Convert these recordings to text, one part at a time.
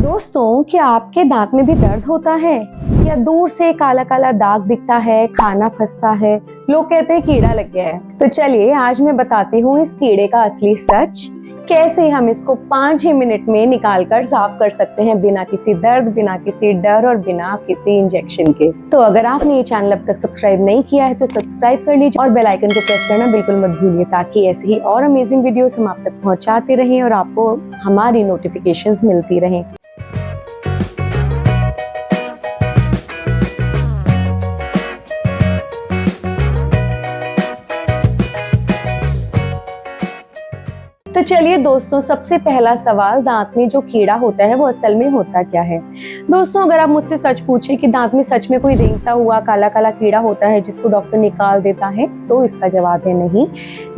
दोस्तों, क्या आपके दांत में भी दर्द होता है या दूर से काला काला दाग दिखता है, खाना फंसता है, लोग कहते हैं कीड़ा लग गया है। तो चलिए आज मैं बताती हूँ इस कीड़े का असली सच, कैसे हम इसको 5 ही मिनट में निकाल कर साफ कर सकते हैं बिना किसी दर्द, बिना किसी डर और बिना किसी इंजेक्शन के। तो अगर आपने ये चैनल अब तक सब्सक्राइब नहीं किया है तो सब्सक्राइब कर लीजिए और बेल आइकन को प्रेस करना बिल्कुल मत भूलिए, ताकि ऐसे ही और अमेजिंग वीडियोस हम आप तक पहुंचाते रहें और आपको हमारी नोटिफिकेशंस मिलती रहें। तो चलिए दोस्तों, सबसे पहला सवाल, दांत में जो कीड़ा होता है वो असल में होता क्या है। दोस्तों, अगर आप मुझसे सच पूछें कि दांत में सच में कोई रेंगता हुआ काला काला कीड़ा होता है जिसको डॉक्टर निकाल देता है, तो इसका जवाब है नहीं।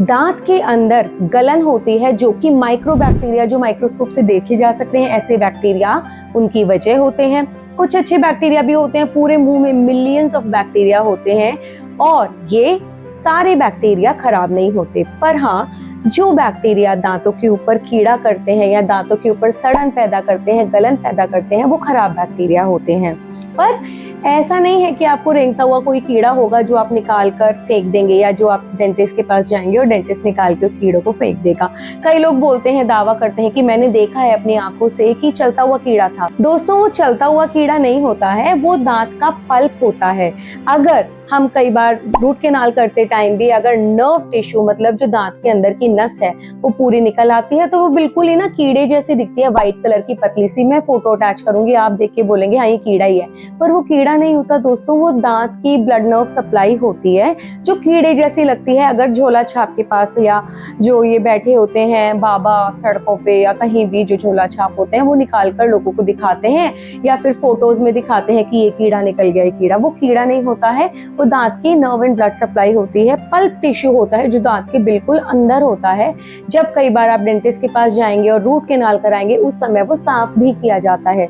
दांत के अंदर गलन होती है जो कि माइक्रोबैक्टीरिया, जो माइक्रोस्कोप से देखे जा सकते हैं ऐसे बैक्टीरिया, उनकी वजह होते हैं। कुछ अच्छे बैक्टीरिया भी होते हैं, पूरे मुंह में मिलियंस ऑफ बैक्टीरिया होते हैं और ये सारे बैक्टीरिया खराब नहीं होते। पर हाँ, जो बैक्टीरिया दांतों के ऊपर कीड़ा करते हैं या दांतों के ऊपर सड़न पैदा करते हैं, गलन पैदा करते हैं, वो खराब बैक्टीरिया होते हैं। पर ऐसा नहीं है कि आपको रेंगता हुआ कोई कीड़ा होगा जो आप निकाल कर फेंक देंगे या जो आप डेंटिस्ट के पास जाएंगे और डेंटिस्ट निकाल के उस कीड़ों को फेंक देगा। कई लोग बोलते हैं, दावा करते हैं कि मैंने देखा है अपनी आंखों से कि चलता हुआ कीड़ा था। दोस्तों, वो चलता हुआ कीड़ा नहीं होता है, वो दांत का पल्प होता है। अगर हम कई बार रूट कैनाल करते टाइम भी अगर नर्व टिश्यू, मतलब जो दांत के अंदर की नस है, वो पूरी निकल आती है तो वो बिल्कुल ही ना कीड़े जैसी दिखती है, व्हाइट कलर की पतली सी। मैं फोटो अटैच करूंगी, आप देख के बोलेंगे हाँ ये कीड़ा ही है, पर वो कीड़ा नहीं होता दोस्तों। वो दांत की ब्लड नर्व सप्लाई होती है जो कीड़े जैसी लगती है। अगर झोला छाप के पास या जो ये बैठे होते हैं बाबा सड़कों पे या कहीं भी, जो झोला छाप होते हैं वो निकाल कर लोगों को दिखाते हैं या फिर फोटोज में दिखाते हैं कि ये कीड़ा निकल गया, ये कीड़ा, वो कीड़ा नहीं होता है। वो दांत की नर्व एंड ब्लड सप्लाई होती है। पल्प टिश्यू होता है जो दांत के बिल्कुल अंदर होता है। जब कई बार आप डेंटिस्ट के पास जाएंगे और रूट कैनाल कराएंगे, उस समय वो साफ भी किया जाता है।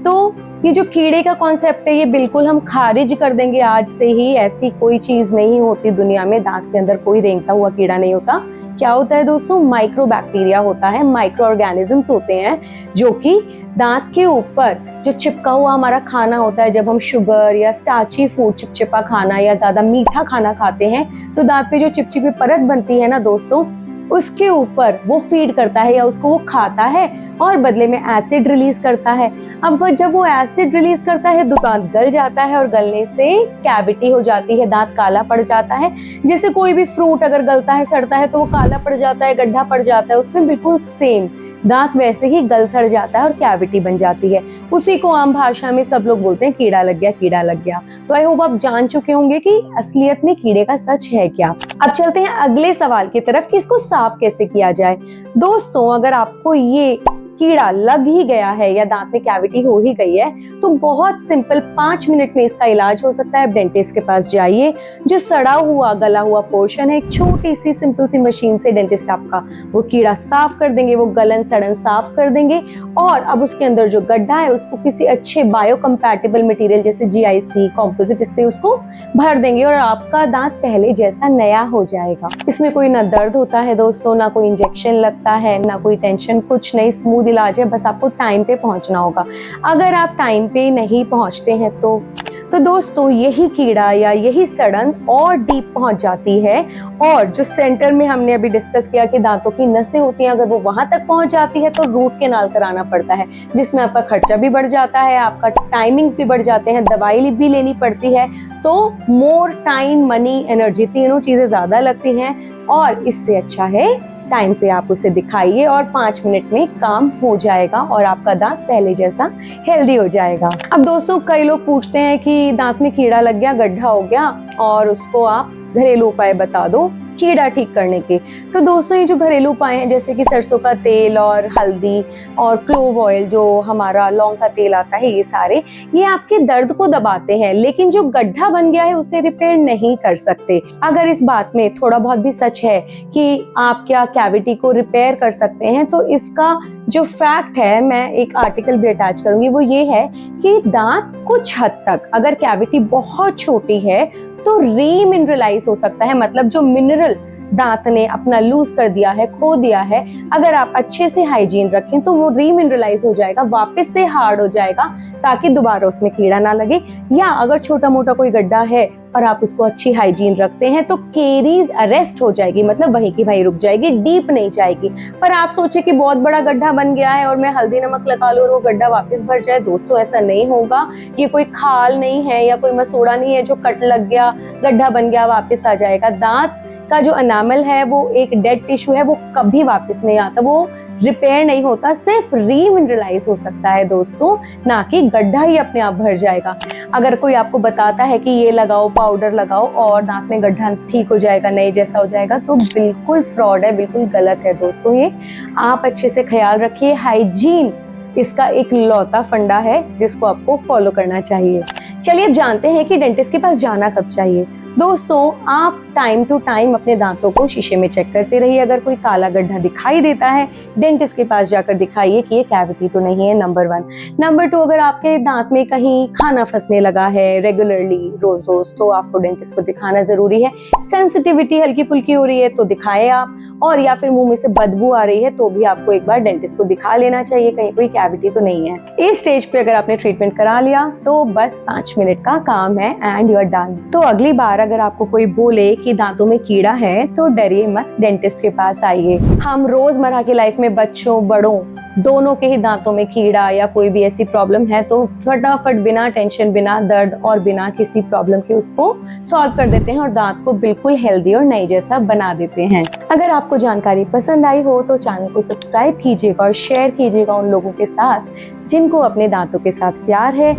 तो ये जो कीड़े का कॉन्सेप्ट है, ये बिल्कुल हम खारिज कर देंगे आज से ही। ऐसी कोई चीज नहीं होती दुनिया में, दांत के अंदर कोई रेंगता हुआ कीड़ा नहीं होता। क्या होता है दोस्तों? माइक्रोबैक्टीरिया होता है, माइक्रो ऑर्गेनिजम्स होते हैं जो कि दांत के ऊपर जो चिपका हुआ हमारा खाना होता है, जब हम शुगर या स्टार्ची फूड, चिपचिपा खाना या ज्यादा मीठा खाना खाते हैं तो दांत पे जो चिपचिपी परत बनती है ना दोस्तों, उसके ऊपर वो फीड करता है या उसको वो खाता है और बदले में एसिड रिलीज करता है। अब जब वो एसिड रिलीज करता है तो दांत गल जाता है और गलने से कैविटी हो जाती है, दांत काला पड़ जाता है। जैसे कोई भी फ्रूट अगर गलता है, सड़ता है तो वो काला पड़ जाता है, गड्ढा पड़ जाता है, उसमें बिल्कुल सेम दांत वैसे ही गल सड़ जाता है और कैविटी बन जाती है। उसी को आम भाषा में सब लोग बोलते हैं कीड़ा लग गया, कीड़ा लग गया। तो आई होप आप जान चुके होंगे कि असलियत में कीड़े का सच है क्या। अब चलते हैं अगले सवाल की तरफ कि इसको साफ कैसे किया जाए। दोस्तों, अगर आपको ये कीड़ा लग ही गया है या दांत में कैविटी हो ही गई है तो बहुत सिंपल 5 मिनट में इसका इलाज हो सकता है। आप डेंटिस्ट के पास जाइए, जो सड़ा हुआ गला हुआ पोर्शन है, एक छोटी सी सिंपल सी मशीन से डेंटिस्ट आपका वो कीड़ा साफ कर देंगे, वो गलन सड़न साफ कर देंगे। और अब उसके अंदर जो गड्ढा है उसको किसी अच्छे बायो कंपैटिबल मटेरियल जैसे GIC कंपोजिट, इससे उसको भर देंगे और आपका दांत पहले जैसा नया हो जाएगा। इसमें कोई ना दर्द होता है दोस्तों, ना कोई इंजेक्शन लगता है, ना कोई टेंशन, कुछ नहीं, स्मूथ इलाज है। बस आपको टाइम पे पहुंचना होगा। अगर आप टाइम पे नहीं पहुंचते हैं तो दोस्तों यही कीड़ा या यही सड़न और डीप पहुंच जाती है और जो सेंटर में हमने अभी डिस्कस किया कि दांतों की नसें होती हैं, अगर वो वहां तक पहुंच जाती है तो रूट कैनाल कराना पड़ता है, जिसमें आपका खर्चा भी बढ़ जाता है, आपका टाइमिंग्स भी बढ़ जाते हैं, दवाई भी लेनी पड़ती है। तो मोर टाइम, मनी, एनर्जी, तीनों चीजें ज्यादा लगती हैं और इससे अच्छा है टाइम पे आप उसे दिखाइए और 5 मिनट में काम हो जाएगा और आपका दांत पहले जैसा हेल्दी हो जाएगा। अब दोस्तों, कई लोग पूछते हैं कि दांत में कीड़ा लग गया, गड्ढा हो गया और उसको आप घरेलू उपाय बता दो कीड़ा ठीक करने के। तो दोस्तों, ये जो घरेलू उपाय हैं जैसे कि सरसों का तेल और हल्दी और क्लोव ऑयल, जो हमारा लौंग का तेल आता है, ये सारे ये आपके दर्द को दबाते हैं, लेकिन जो गड्ढा बन गया है उसे रिपेयर नहीं कर सकते। अगर इस बात में थोड़ा बहुत भी सच है कि आप क्या कैविटी को रिपेयर कर सकते हैं, तो इसका जो फैक्ट है, मैं एक आर्टिकल भी अटैच करूंगी, वो ये है कि दांत कुछ हद तक, अगर कैविटी बहुत छोटी है तो रीमिनरलाइज हो सकता है। मतलब जो मिनरल दांत ने अपना लूज कर दिया है, खो दिया है, अगर आप अच्छे से हाइजीन रखें तो वो रीमिनरलाइज हो जाएगा, वापस से हार्ड हो जाएगा, ताकि दोबारा उसमें कीड़ा ना लगे। या अगर छोटा मोटा कोई गड्ढा है और आप उसको अच्छी हाइजीन रखते हैं तो केरीज अरेस्ट हो जाएगी, मतलब वहीं की वहीं रुक जाएगी, डीप नहीं जाएगी। पर आप सोचे कि बहुत बड़ा गड्ढा बन गया है और मैं हल्दी नमक लगा लूं और वो गड्ढा वापस भर जाए। दोस्तों ऐसा नहीं होगा। ये कोई खाल नहीं है या कोई मसूड़ा नहीं है जो कट लग गया, गड्ढा बन गया, वापस आ जाएगा। दांत का जो एनामल है वो एक डेड टिश्यू है, वो कभी वापस नहीं आता, वो रिपेयर नहीं होता, सिर्फ रीमिनरलाइज हो सकता है दोस्तों, ना कि गड्ढा ही अपने आप भर जाएगा। अगर कोई आपको बताता है कि ये लगाओ, पाउडर लगाओ और दांत में गड्ढा ठीक हो जाएगा, नए जैसा हो जाएगा, तो बिल्कुल फ्रॉड है, बिल्कुल गलत है दोस्तों। ये आप अच्छे से ख्याल रखिए। हाइजीन इसका एक लौता फंडा है जिसको आपको फॉलो करना चाहिए। चलिए अब जानते हैं कि डेंटिस्ट के पास जाना कब चाहिए। दोस्तों आप टाइम टू टाइम अपने दांतों को शीशे में चेक करते रहिए। अगर कोई काला गड्ढा दिखाई देता है, डेंटिस्ट के पास जाकर दिखाइए कि ये कैविटी तो नहीं है, नंबर 1। नंबर 2, अगर आपके दांत में कहीं खाना फंसने लगा है रेगुलरली, रोज रोज, तो आपको डेंटिस्ट को दिखाना जरूरी है। सेंसिटिविटी हल्की फुल्की हो रही है तो दिखाए आप, और या फिर मुंह में से बदबू आ रही है तो भी आपको एक बार डेंटिस्ट को दिखा लेना चाहिए, कहीं कोई कैविटी तो नहीं है। इस स्टेज पे अगर आपने ट्रीटमेंट करा लिया तो बस 5 मिनट का काम है एंड यू आर डन। तो अगली बार अगर आपको कोई बोले कि दांतों में कीड़ा है तो डरिए मत, डेंटिस्ट के पास आइए। हम रोजमर्रा की लाइफ में बच्चों बड़ों दोनों के ही दांतों में कीड़ा या कोई भी ऐसी प्रॉब्लम है तो फटाफट बिना टेंशन, बिना दर्द और बिना किसी प्रॉब्लम के उसको सॉल्व कर देते हैं और दांत को बिल्कुल हेल्दी और नए जैसा बना देते हैं। अगर आपको जानकारी पसंद आई हो तो चैनल को सब्सक्राइब कीजिएगा और शेयर कीजिएगा उन लोगों के साथ जिनको अपने दांतों के साथ प्यार है,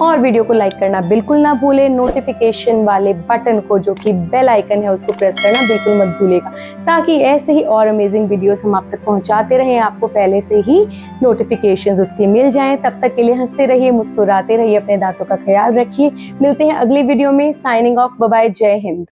और वीडियो को लाइक करना बिल्कुल ना भूलें। नोटिफिकेशन वाले बटन को, जो कि बेल आइकन है, उसको प्रेस करना बिल्कुल मत भूलिएगा, ताकि ऐसे ही और अमेजिंग वीडियोस हम आप तक पहुंचाते रहें, आपको पहले से ही नोटिफिकेशंस उसकी मिल जाएं। तब तक के लिए हंसते रहिए, मुस्कुराते रहिए, अपने दांतों का ख्याल रखिए। मिलते हैं अगली वीडियो में। साइनिंग ऑफ, बाय बाय, जय हिंद।